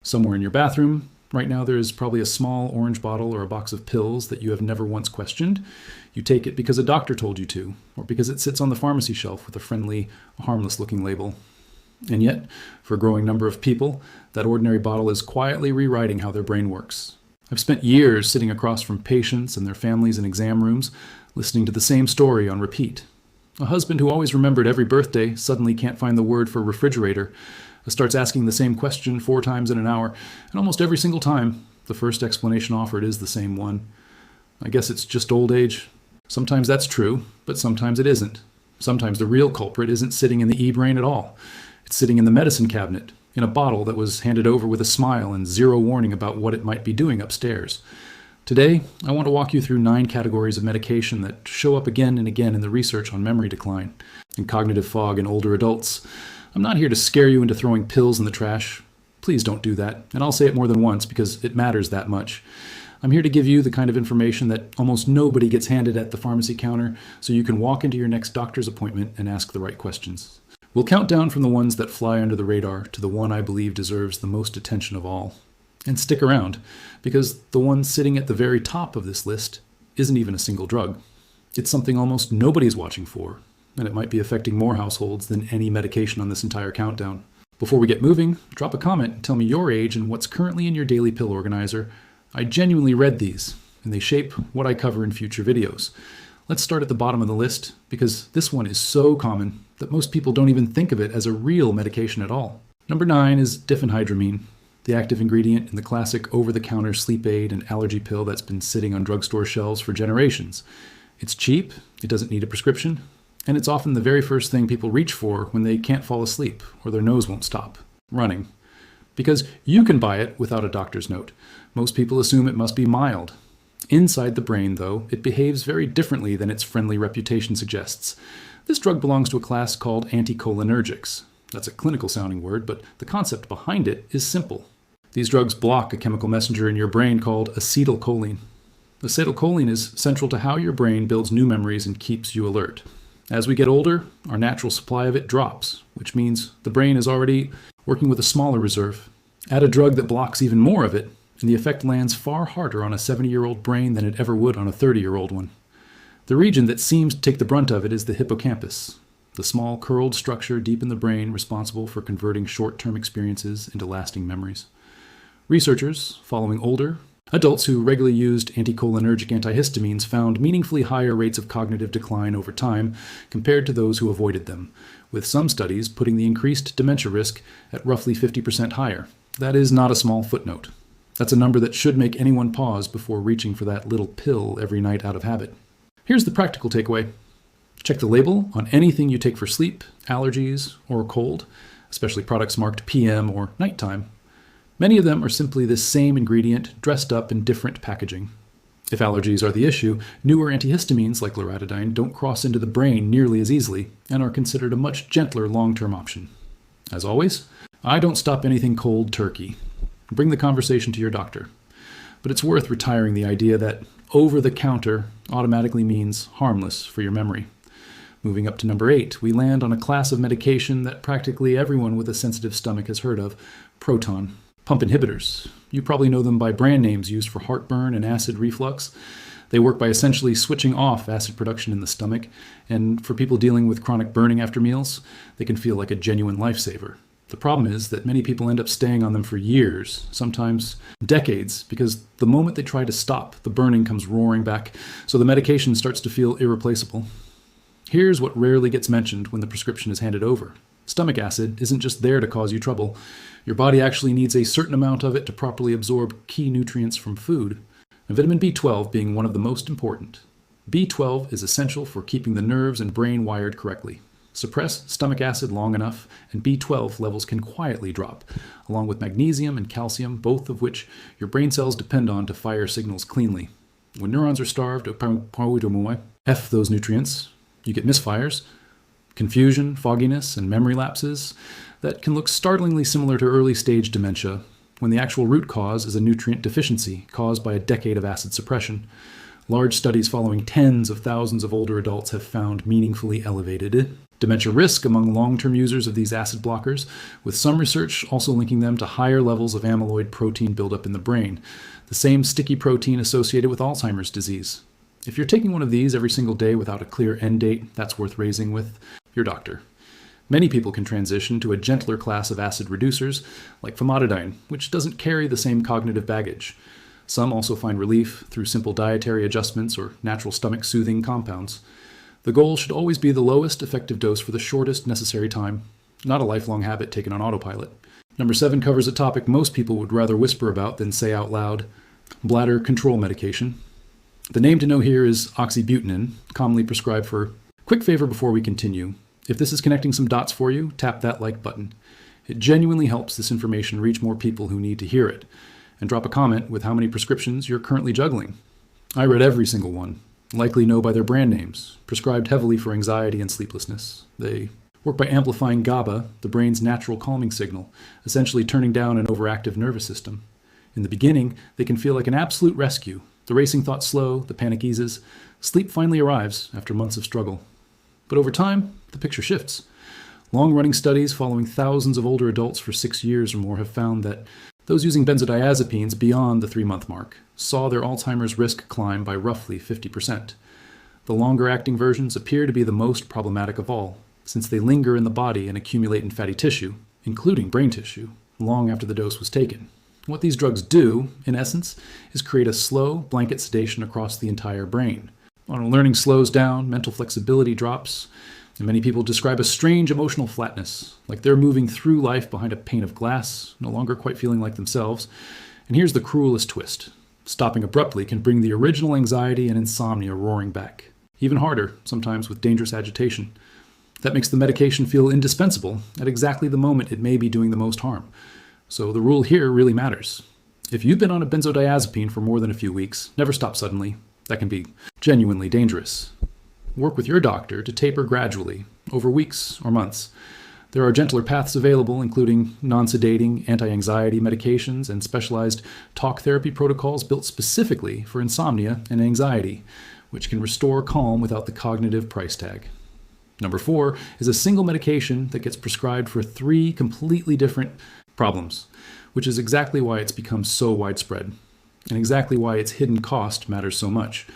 Somewhere in your bathroom, right now there is probably a small orange bottle or a box of pills that you have never once questioned. You take it because a doctor told you to, or because it sits on the pharmacy shelf with a friendly, harmless-looking label. And yet, for a growing number of people, that ordinary bottle is quietly rewriting how their brain works. I've spent years sitting across from patients and their families in exam rooms, listening to the same story on repeat. A husband who always remembered every birthday suddenly can't find the word for refrigerator, starts asking the same question 4 times in an hour, and almost every single time, the first explanation offered is the same one. I guess it's just old age. Sometimes that's true, but sometimes it isn't. Sometimes the real culprit isn't sitting in the e-brain at all. It's sitting in the medicine cabinet, in a bottle that was handed over with a smile and zero warning about what it might be doing upstairs. Today, I want to walk you through 9 categories of medication that show up again and again in the research on memory decline and cognitive fog in older adults. I'm not here to scare you into throwing pills in the trash. Please don't do that, and I'll say it more than once because it matters that much. I'm here to give you the kind of information that almost nobody gets handed at the pharmacy counter so you can walk into your next doctor's appointment and ask the right questions. We'll count down from the ones that fly under the radar to the one I believe deserves the most attention of all. And stick around, because the one sitting at the very top of this list isn't even a single drug. It's something almost nobody's watching for, and it might be affecting more households than any medication on this entire countdown. Before we get moving, drop a comment and tell me your age and what's currently in your daily pill organizer. I genuinely read these, and they shape what I cover in future videos. Let's start at the bottom of the list, because this one is so common that most people don't even think of it as a real medication at all. Number 9 is diphenhydramine, the active ingredient in the classic over-the-counter sleep aid and allergy pill that's been sitting on drugstore shelves for generations. It's cheap, it doesn't need a prescription, and it's often the very first thing people reach for when they can't fall asleep or their nose won't stop running. Because you can buy it without a doctor's note. Most people assume it must be mild. Inside the brain, though, it behaves very differently than its friendly reputation suggests. This drug belongs to a class called anticholinergics. That's a clinical-sounding word, but the concept behind it is simple. These drugs block a chemical messenger in your brain called acetylcholine. Acetylcholine is central to how your brain builds new memories and keeps you alert. As we get older, our natural supply of it drops, which means the brain is already working with a smaller reserve. Add a drug that blocks even more of it, and the effect lands far harder on a 70-year-old brain than it ever would on a 30-year-old one. The region that seems to take the brunt of it is the hippocampus, the small curled structure deep in the brain responsible for converting short-term experiences into lasting memories. Researchers, following older adults who regularly used anticholinergic antihistamines, found meaningfully higher rates of cognitive decline over time compared to those who avoided them, with some studies putting the increased dementia risk at roughly 50% higher. That is not a small footnote. That's a number that should make anyone pause before reaching for that little pill every night out of habit. Here's the practical takeaway. Check the label on anything you take for sleep, allergies, or a cold, especially products marked PM or nighttime. Many of them are simply this same ingredient dressed up in different packaging. If allergies are the issue, newer antihistamines like loratadine don't cross into the brain nearly as easily and are considered a much gentler long-term option. As always, I don't stop anything cold turkey. Bring the conversation to your doctor. But it's worth retiring the idea that over-the-counter automatically means harmless for your memory. Moving up to number 8, we land on a class of medication that practically everyone with a sensitive stomach has heard of, proton pump inhibitors. You probably know them by brand names used for heartburn and acid reflux. They work by essentially switching off acid production in the stomach, and for people dealing with chronic burning after meals, they can feel like a genuine lifesaver. The problem is that many people end up staying on them for years, sometimes decades, because the moment they try to stop, the burning comes roaring back, so the medication starts to feel irreplaceable. Here's what rarely gets mentioned when the prescription is handed over. Stomach acid isn't just there to cause you trouble. Your body actually needs a certain amount of it to properly absorb key nutrients from food, and vitamin B12 being one of the most important. B12 is essential for keeping the nerves and brain wired correctly. Suppress stomach acid long enough, and B12 levels can quietly drop, along with magnesium and calcium, both of which your brain cells depend on to fire signals cleanly. When neurons are starved, F those nutrients, you get misfires, confusion, fogginess, and memory lapses that can look startlingly similar to early-stage dementia, when the actual root cause is a nutrient deficiency caused by a decade of acid suppression. Large studies following tens of thousands of older adults have found meaningfully elevated Dementia risk among long-term users of these acid blockers, with some research also linking them to higher levels of amyloid protein buildup in the brain, the same sticky protein associated with Alzheimer's disease. If you're taking one of these every single day without a clear end date, that's worth raising with your doctor. Many people can transition to a gentler class of acid reducers, like famotidine, which doesn't carry the same cognitive baggage. Some also find relief through simple dietary adjustments or natural stomach-soothing compounds. The goal should always be the lowest effective dose for the shortest necessary time, not a lifelong habit taken on autopilot. Number 7 covers a topic most people would rather whisper about than say out loud: bladder control medication. The name to know here is oxybutynin, commonly prescribed for. Quick favor before we continue. If this is connecting some dots for you, tap that like button. It genuinely helps this information reach more people who need to hear it. And drop a comment with how many prescriptions you're currently juggling. I read every single one, likely know by their brand names, prescribed heavily for anxiety and sleeplessness. They work by amplifying GABA, the brain's natural calming signal, essentially turning down an overactive nervous system. In the beginning, they can feel like an absolute rescue. The racing thoughts slow, the panic eases, sleep finally arrives after months of struggle. But over time, the picture shifts. Long-running studies following thousands of older adults for 6 years or more have found that those using benzodiazepines beyond the 3-month mark saw their Alzheimer's risk climb by roughly 50%. The longer-acting versions appear to be the most problematic of all, since they linger in the body and accumulate in fatty tissue, including brain tissue, long after the dose was taken. What these drugs do, in essence, is create a slow blanket sedation across the entire brain. When learning slows down, mental flexibility drops, and many people describe a strange emotional flatness, like they're moving through life behind a pane of glass, no longer quite feeling like themselves. And here's the cruelest twist. Stopping abruptly can bring the original anxiety and insomnia roaring back. Even harder, sometimes with dangerous agitation. That makes the medication feel indispensable at exactly the moment it may be doing the most harm. So the rule here really matters. If you've been on a benzodiazepine for more than a few weeks, never stop suddenly. That can be genuinely dangerous. Work with your doctor to taper gradually, over weeks or months. There are gentler paths available, including non-sedating, anti-anxiety medications, and specialized talk therapy protocols built specifically for insomnia and anxiety, which can restore calm without the cognitive price tag. Number 4 is a single medication that gets prescribed for 3 completely different problems, which is exactly why it's become so widespread, and exactly why its hidden cost matters so much.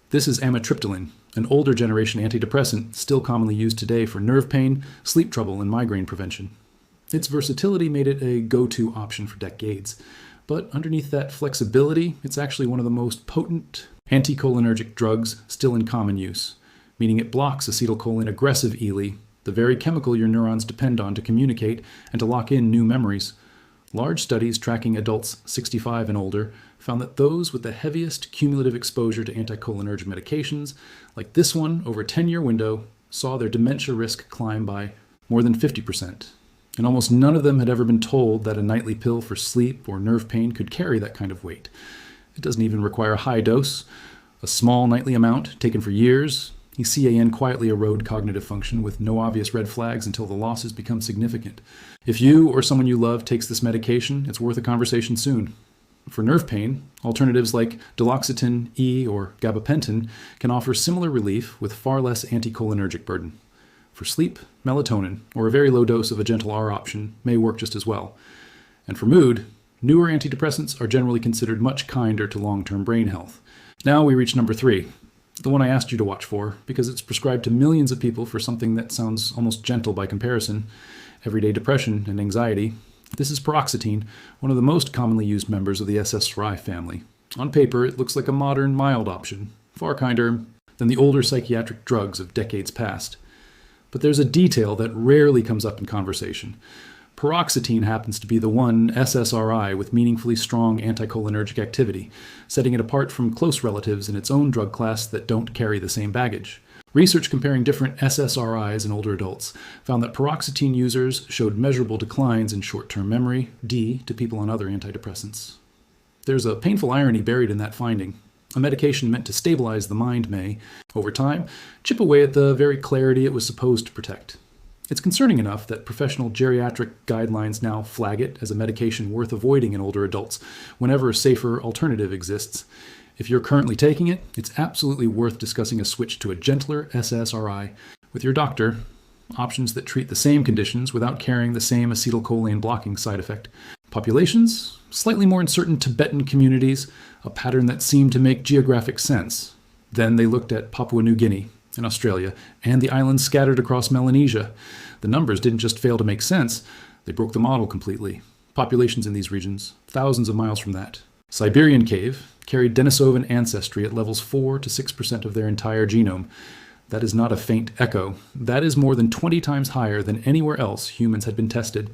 This is amitriptyline, an older generation antidepressant still commonly used today for nerve pain, sleep trouble, and migraine prevention. Its versatility made it a go-to option for decades, but underneath that flexibility, it's actually one of the most potent anticholinergic drugs still in common use, meaning it blocks acetylcholine-aggressive ELE, the very chemical your neurons depend on to communicate and to lock in new memories. Large studies tracking adults 65 and older found that those with the heaviest cumulative exposure to anticholinergic medications, like this one over a 10-year window, saw their dementia risk climb by more than 50%. And almost none of them had ever been told that a nightly pill for sleep or nerve pain could carry that kind of weight. It doesn't even require a high dose. A small nightly amount, taken for years, can quietly erode cognitive function with no obvious red flags until the losses become significant. If you or someone you love takes this medication, it's worth a conversation soon. For nerve pain, alternatives like duloxetine E or gabapentin can offer similar relief with far less anticholinergic burden. For sleep, melatonin, or a very low dose of a gentle R option may work just as well. And for mood, newer antidepressants are generally considered much kinder to long-term brain health. Now we reach number 3. The one I asked you to watch for, because it's prescribed to millions of people for something that sounds almost gentle by comparison: everyday depression and anxiety. This is paroxetine, one of the most commonly used members of the SSRI family. On paper, it looks like a modern, mild option, far kinder than the older psychiatric drugs of decades past. But there's a detail that rarely comes up in conversation. Paroxetine happens to be the one SSRI with meaningfully strong anticholinergic activity, setting it apart from close relatives in its own drug class that don't carry the same baggage. Research comparing different SSRIs in older adults found that paroxetine users showed measurable declines in short-term memory, D, to people on other antidepressants. There's a painful irony buried in that finding. A medication meant to stabilize the mind may, over time, chip away at the very clarity it was supposed to protect. It's concerning enough that professional geriatric guidelines now flag it as a medication worth avoiding in older adults whenever a safer alternative exists. If you're currently taking it, it's absolutely worth discussing a switch to a gentler SSRI with your doctor options that treat the same conditions without carrying the same acetylcholine blocking side effect. Populations, slightly more in certain Tibetan communities, a pattern that seemed to make geographic sense. Then they looked at Papua New Guinea and Australia and the islands scattered across Melanesia. The numbers didn't just fail to make sense, they broke the model completely. Populations in these regions, thousands of miles from that. Siberian cave carried Denisovan ancestry at levels 4 to 6% of their entire genome. That is not a faint echo. That is more than 20 times higher than anywhere else humans had been tested.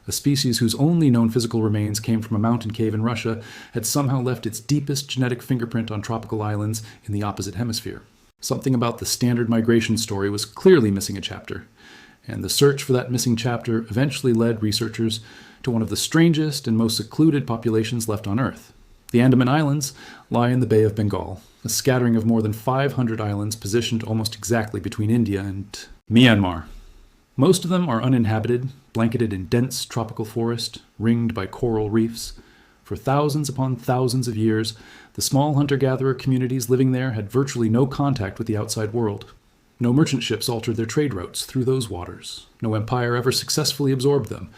A species whose only known physical remains came from a mountain cave in Russia had somehow left its deepest genetic fingerprint on tropical islands in the opposite hemisphere. Something about the standard migration story was clearly missing a chapter, and the search for that missing chapter eventually led researchers to one of the strangest and most secluded populations left on Earth. The Andaman Islands lie in the Bay of Bengal, a scattering of more than 500 islands positioned almost exactly between India and Myanmar. Most of them are uninhabited, blanketed in dense tropical forest, ringed by coral reefs. For thousands upon thousands of years, the small hunter-gatherer communities living there had virtually no contact with the outside world. No merchant ships altered their trade routes through those waters. No empire ever successfully absorbed them.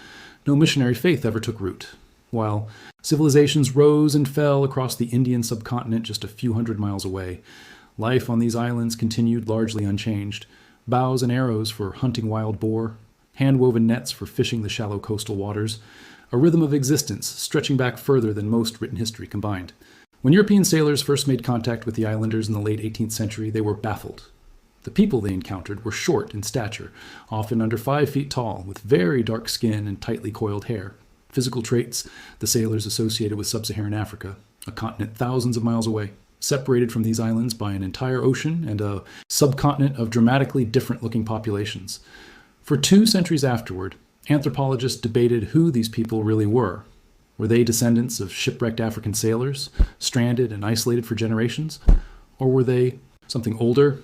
No missionary faith ever took root. While civilizations rose and fell across the Indian subcontinent just a few hundred miles away, life on these islands continued largely unchanged. Bows and arrows for hunting wild boar, hand-woven nets for fishing the shallow coastal waters, a rhythm of existence stretching back further than most written history combined. When European sailors first made contact with the islanders in the late 18th century, they were baffled. The people they encountered were short in stature, often under 5 feet tall, with very dark skin and tightly coiled hair. Physical traits the sailors associated with sub-Saharan Africa, a continent thousands of miles away, separated from these islands by an entire ocean and a subcontinent of dramatically different-looking populations. For 2 centuries afterward, anthropologists debated who these people really were. Were they descendants of shipwrecked African sailors, stranded and isolated for generations? Or were they something older,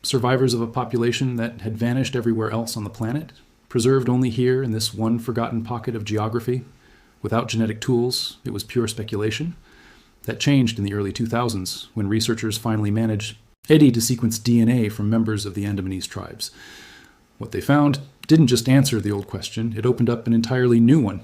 survivors of a population that had vanished everywhere else on the planet, preserved only here in this one forgotten pocket of geography? Without genetic tools, it was pure speculation. That changed in the early 2000s when researchers finally managed to sequence DNA from members of the Andamanese tribes. What they found didn't just answer the old question, it opened up an entirely new one.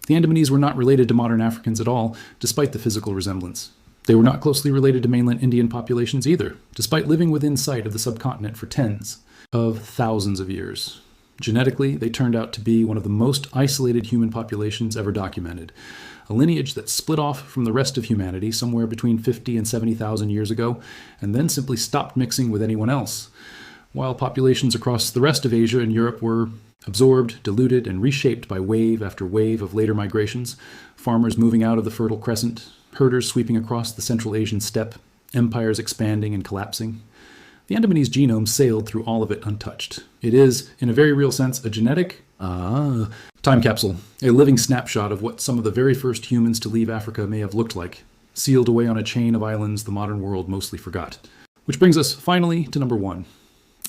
The Andamanese were not related to modern Africans at all, despite the physical resemblance. They were not closely related to mainland Indian populations either, despite living within sight of the subcontinent for tens of thousands of years. Genetically, they turned out to be one of the most isolated human populations ever documented, a lineage that split off from the rest of humanity somewhere between 50 and 70,000 years ago, and then simply stopped mixing with anyone else. While populations across the rest of Asia and Europe were absorbed, diluted, and reshaped by wave after wave of later migrations, farmers moving out of the Fertile Crescent, herders sweeping across the Central Asian steppe, empires expanding and collapsing. The Andamanese genome sailed through all of it untouched. It is, in a very real sense, a genetic time capsule, a living snapshot of what some of the very first humans to leave Africa may have looked like, sealed away on a chain of islands the modern world mostly forgot. Which brings us finally to number 1.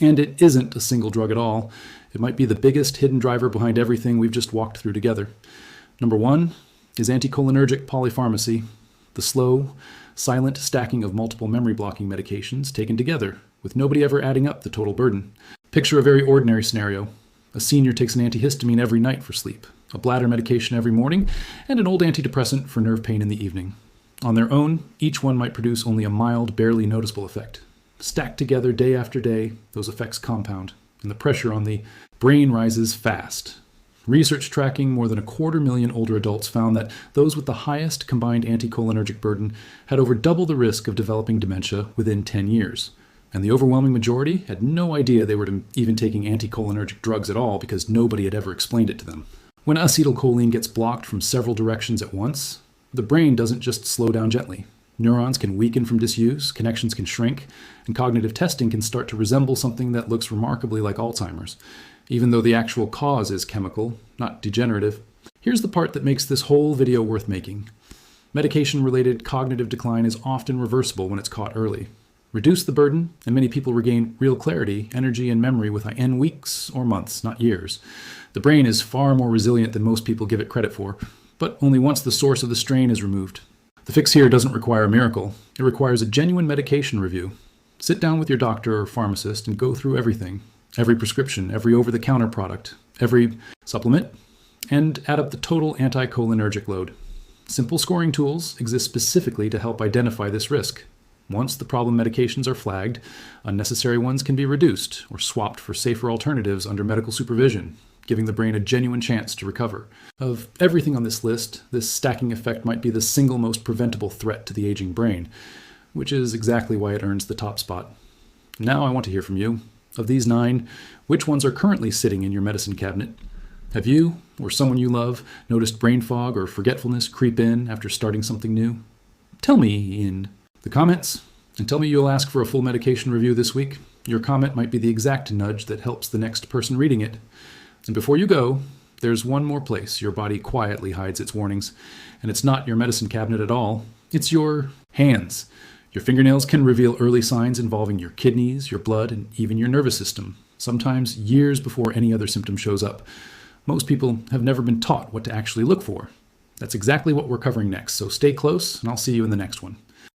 And it isn't a single drug at all. It might be the biggest hidden driver behind everything we've just walked through together. Number 1 is anticholinergic polypharmacy, the slow, silent stacking of multiple memory-blocking medications taken together, with nobody ever adding up the total burden. Picture a very ordinary scenario. A senior takes an antihistamine every night for sleep, a bladder medication every morning, and an old antidepressant for nerve pain in the evening. On their own, each one might produce only a mild, barely noticeable effect. Stacked together day after day, those effects compound, and the pressure on the brain rises fast. Research tracking more than 250,000 older adults found that those with the highest combined anticholinergic burden had over double the risk of developing dementia within 10 years. And the overwhelming majority had no idea they were even taking anticholinergic drugs at all because nobody had ever explained it to them. When acetylcholine gets blocked from several directions at once, the brain doesn't just slow down gently. Neurons can weaken from disuse, connections can shrink, and cognitive testing can start to resemble something that looks remarkably like Alzheimer's, even though the actual cause is chemical, not degenerative. Here's the part that makes this whole video worth making. Medication-related cognitive decline is often reversible when it's caught early. Reduce the burden, and many people regain real clarity, energy, and memory within weeks or months, not years. The brain is far more resilient than most people give it credit for, but only once the source of the strain is removed. The fix here doesn't require a miracle. It requires a genuine medication review. Sit down with your doctor or pharmacist and go through everything. every prescription, every over-the-counter product, every supplement, and add up the total anticholinergic load. Simple scoring tools exist specifically to help identify this risk. Once the problem medications are flagged, unnecessary ones can be reduced or swapped for safer alternatives under medical supervision, giving the brain a genuine chance to recover. Of everything on this list, this stacking effect might be the single most preventable threat to the aging brain, which is exactly why it earns the top spot. Now I want to hear from you. Of these 9, which ones are currently sitting in your medicine cabinet? Have you, or someone you love, noticed brain fog or forgetfulness creep in after starting something new? Tell me in the comments, and tell me you'll ask for a full medication review this week. Your comment might be the exact nudge that helps the next person reading it. And before you go, there's one more place your body quietly hides its warnings, and it's not your medicine cabinet at all. It's your hands. Your fingernails can reveal early signs involving your kidneys, your blood, and even your nervous system, sometimes years before any other symptom shows up. Most people have never been taught what to actually look for. That's exactly what we're covering next, so stay close, and I'll see you in the next one.